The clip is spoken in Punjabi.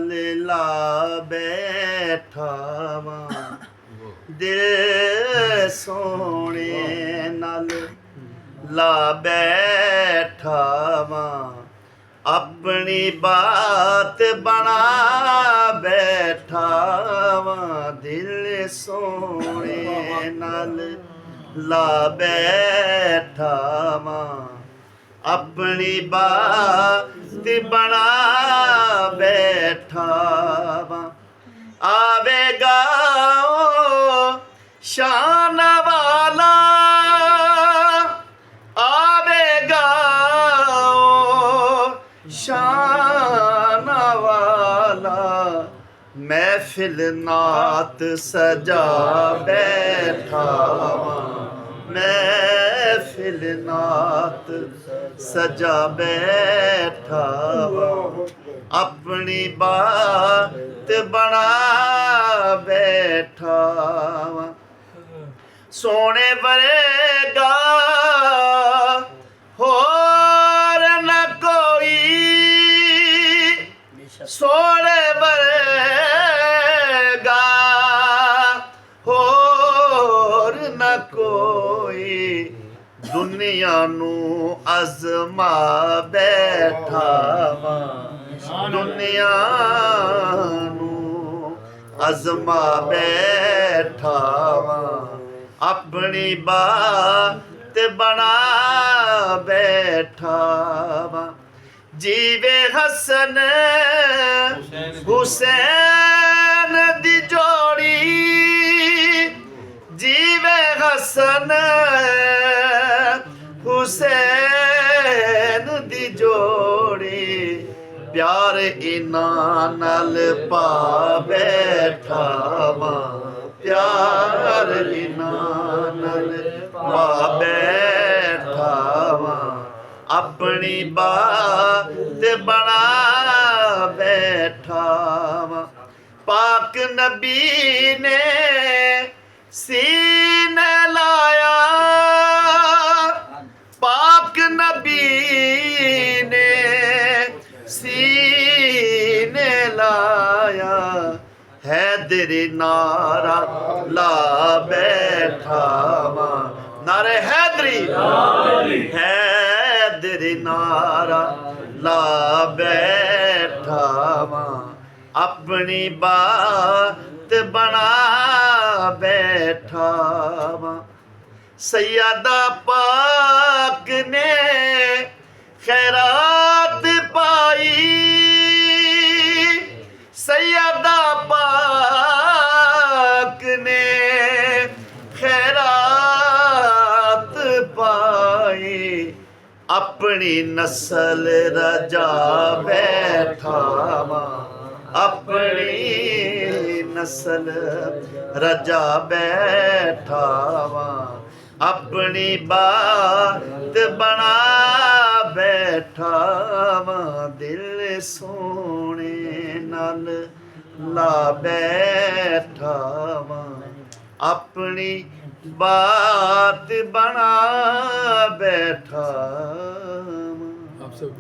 ਨਾਲ ਲਾ ਬੈਠਾ ਵਾਂ ਦਿਲ ਸੋਹਣੇ ਨਾਲ ਲਾ ਬੈਠਾ ਵਾਂ ਆਪਣੀ ਬਾਤ ਬਣਾ ਬੈਠਾ ਵਾਂ ਦਿਲ ਸੋਹਣੇ ਨਾਲ ਲਾ ਬੈਠਾ ਵਾਂ ਆਪਣੀ ਬਾਤ ਬਣਾ ਬੈਠਾ ਵਾਂ ਆਵੇਗਾ ਓ ਸ਼ਾਨ ਵਾਲਾ ਆਵੇਗਾ ਓ ਸ਼ਾਨ ਵਾਲਾ ਮਹਿਫਿਲ ਨਾਤ ਸਜਾ ਬੈਠਾ ਵਾਂ ਮਹਿਫਿਲ ਨਾਤ ਸਜਾ ਬੈਠਾ ਵਾਂ ਆਪਣੀ ਬਾਤ ਬਣਾ ਬੈਠਾ ਵਾਂ ਸੋਹਣੇ ਵਰਗਾ ਹੋਰ ਨਾ ਕੋਈ ਸੋਹਣੇ ਵਰਗਾ ਹੋਰ ਨਾ ਕੋਈ ਦੁਨੀਆ ਨੂੰ ਅਜ਼ਮਾ ਬੈਠਾ ਵਾਂ ਦੁਨੀਆ ਨੂੰ ਅਜ਼ਮਾ ਬੈਠਾ ਵਾਂ ਆਪਣੀ ਬਾਤ ਬਣਾ ਬੈਠਾ ਵਾਂ ਜੀਵੇ ਹਸਨ ਹੁਸੈਨ ਦੀ ਜੋੜੀ ਜੀਵੇ ਹਸਨ ਹੁਸੈਨ ਦੀ ਜੋੜੀ ਪਿਆਰ ਇਨਾਂ ਨਾਲ ਪਾ ਬੈਠਾ ਵਾਂ ਪਿਆਰ ਇਨਾਂ ਨਾਲ ਪਾ ਬੈਠਾ ਵਾਂ ਆਪਣੀ ਬਾਤ ਬਣਾ ਬੈਠਾ ਵਾਂ ਪਾਕ ਨਬੀ ਨੇ ਸੀਨੇ ਲਾਇਆ ਪਾਕ ਨਬੀ ਨੇ ਸੀਨੇ ਲਾਇਆ हैदर नारा ला बैठा वां नारे हैदरी हैदर नारा ला बैठा वां अपनी बात बना बैठा वां सैयदा पाक ने खैरात पाई सैयदा पाक ने खैरात पाई अपनी नस्ल रजा बैठा वां अपनी नस्ल रजा बैठा वां अपनी बात बना बैठा वां दिल सोने नाल ला बैठा वां अपनी बात बना बैठा वां।